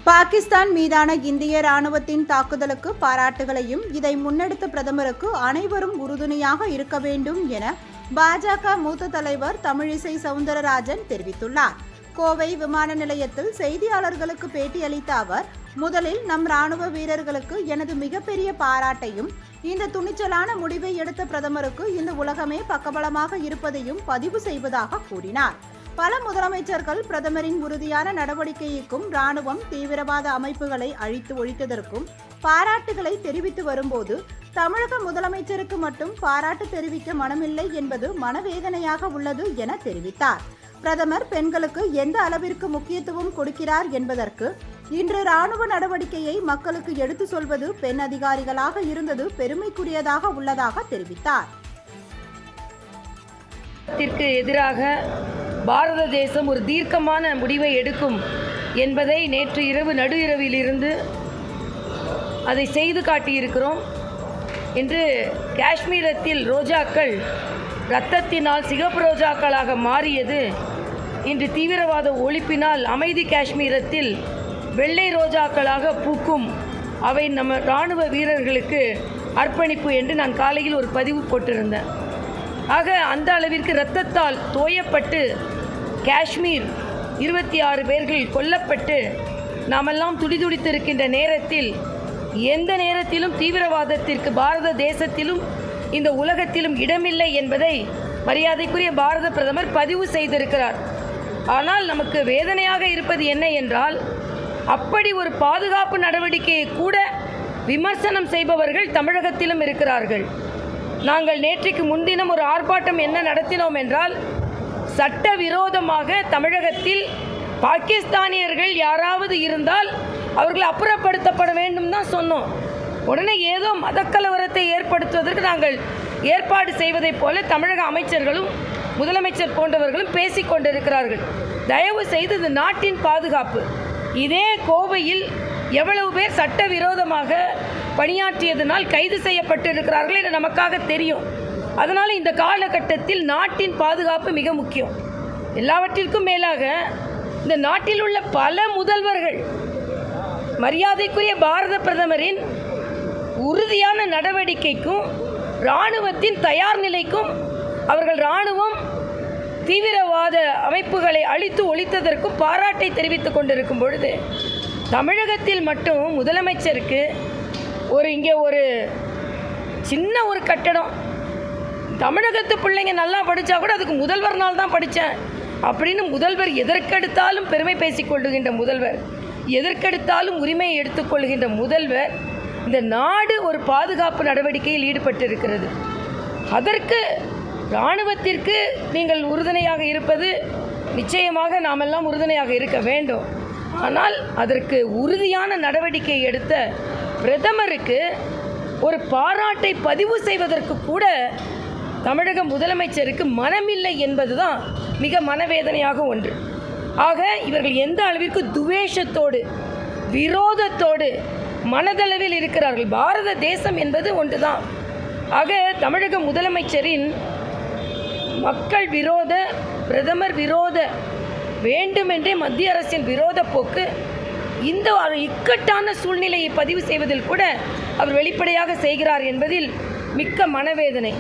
பாகிஸ்தான் மீதான இந்திய ராணுவத்தின் தாக்குதலுக்கு பாராட்டுகளையும் இதை முன்னெடுத்த பிரதமருக்கு அனைவரும் உறுதுணையாக இருக்க வேண்டும் என பாஜக மூத்த தலைவர் தமிழிசை சவுந்தரராஜன் தெரிவித்துள்ளார். கோவை விமான நிலையத்தில் செய்தியாளர்களுக்கு பேட்டியளித்த அவர், முதலில் நம் ராணுவ வீரர்களுக்கு எனது மிகப்பெரிய பாராட்டையும், இந்த துணிச்சலான முடிவை எடுத்த பிரதமருக்கு இந்த உலகமே பக்கபலமாக இருப்பதையும் பதிவு செய்வதாக கூறினார். பல முதலமைச்சர்கள் பிரதமரின் உறுதியான நடவடிக்கைக்கும் ராணுவம் தீவிரவாத அமைப்புகளை அழித்து ஒழித்ததற்கும் பாராட்டுகளை தெரிவித்து வரும்போது, தமிழக முதலமைச்சருக்கு மட்டும் பாராட்டு தெரிவிக்க மனமில்லை என்பது மனவேதனையாக உள்ளது என தெரிவித்தார். பிரதமர் பெண்களுக்கு எந்த அளவிற்கு முக்கியத்துவம் கொடுக்கிறார் என்பதற்கு இன்று ராணுவ நடவடிக்கையை மக்களுக்கு எடுத்து சொல்வது பெண் அதிகாரிகளாக இருந்தது பெருமைக்குரியதாக உள்ளதாக தெரிவித்தார். எதிராக பாரத தேசம் ஒரு தீர்க்கமான முடிவை எடுக்கும் என்பதை நேற்று இரவு நடு இரவிலிருந்து அதை செய்து காட்டியிருக்கிறோம். இன்று காஷ்மீரத்தில் ரோஜாக்கள் இரத்தத்தினால் சிகப்பு ரோஜாக்களாக மாறியது. இன்று தீவிரவாத ஒழிப்பினால் அமைதி காஷ்மீரத்தில் வெள்ளை ரோஜாக்களாக பூக்கும். அவை நம்ம இராணுவ வீரர்களுக்கு அர்ப்பணிப்பு என்று நான் காலையில் ஒரு பதிவு போட்டிருந்தேன். ஆக அந்த அளவிற்கு இரத்தத்தால் தோயப்பட்டு காஷ்மீர் 26 பேர்கள் கொல்லப்பட்டு நாமெல்லாம் துடிதுடித்திருக்கின்ற நேரத்தில், எந்த நேரத்திலும் தீவிரவாதத்திற்கு பாரத தேசத்திலும் இந்த உலகத்திலும் இடமில்லை என்பதை மரியாதைக்குரிய பாரத பிரதமர் பதிவு செய்திருக்கிறார். ஆனால் நமக்கு வேதனையாக இருப்பது என்ன என்றால், அப்படி ஒரு பாதுகாப்பு நடவடிக்கையை கூட விமர்சனம் செய்பவர்கள் தமிழகத்திலும் இருக்கிறார்கள். நாங்கள் நேற்றைக்கு முன்தினம் ஒரு ஆர்ப்பாட்டம் என்ன நடத்தினோம் என்றால், சட்டவிரோதமாக தமிழகத்தில் பாகிஸ்தானியர்கள் யாராவது இருந்தால் அவர்கள் அப்புறப்படுத்தப்பட வேண்டும் தான் சொன்னோம். உடனே ஏதோ மதக்கலவரத்தை ஏற்படுத்துவதற்கு நாங்கள் ஏற்பாடு செய்வதைப் போல தமிழக அமைச்சர்களும் முதலமைச்சர் போன்றவர்களும் பேசிக்கொண்டிருக்கிறார்கள். தயவு செய்து இது நாட்டின் பாதுகாப்பு. இதே கோவையில் எவ்வளவு பேர் சட்டவிரோதமாக பணியாற்றியதனால் கைது செய்யப்பட்டிருக்கிறார்கள் என்று நமக்காக தெரியும். அதனால் இந்த காலகட்டத்தில் நாட்டின் பாதுகாப்பு மிக முக்கியம். எல்லாவற்றிற்கும் மேலாக இந்த நாட்டில் உள்ள பல முதல்வர்கள் மரியாதைக்குரிய பாரத பிரதமரின் உறுதியான நடவடிக்கைக்கும் இராணுவத்தின் தயார் நிலைக்கும், அவர்கள் இராணுவம் தீவிரவாத அமைப்புகளை அழித்து ஒழித்ததற்கும் பாராட்டை தெரிவித்துக் கொண்டிருக்கும் பொழுது, தமிழகத்தில் மட்டும் முதலமைச்சருக்கு இங்கே ஒரு சின்ன ஒரு கட்டடம், தமிழகத்து பிள்ளைங்க நல்லா படித்தா கூட அதுக்கு முதல்வர் நாள் தான் படித்தேன் அப்படின்னு முதல்வர் எதற்கெடுத்தாலும் பெருமை பேசிக்கொள்ளுகின்ற முதல்வர், எதற்கெடுத்தாலும் உரிமையை எடுத்துக்கொள்கின்ற முதல்வர், இந்த நாடு ஒரு பாதுகாப்பு நடவடிக்கையில் ஈடுபட்டிருக்கிறது. அதற்கு இராணுவத்திற்கு நீங்கள் உறுதுணையாக இருப்பது நிச்சயமாக நாமெல்லாம் உறுதுணையாக இருக்க வேண்டும். ஆனால் அதற்கு உறுதியான நடவடிக்கை எடுத்த பிரதமருக்கு ஒரு பாராட்டை பதிவு செய்வதற்கு கூட தமிழக முதலமைச்சருக்கு மனமில்லை என்பதுதான் மிக மனவேதனையாக ஒன்று. ஆக இவர்கள் எந்த அளவிற்கு துவேஷத்தோடு விரோதத்தோடு மனதளவில் இருக்கிறார்கள். பாரத தேசம் என்பது ஒன்றுதான். ஆக தமிழக முதலமைச்சரின் மக்கள் விரோத, பிரதமர் விரோத, வேண்டுமென்றே மத்திய அரசின் விரோத போக்கு இந்த இக்கட்டான சூழ்நிலையை பதிவு செய்வதில் கூட அவர் வெளிப்படையாக செய்கிறார் என்பதில் மிக்க மனவேதனை.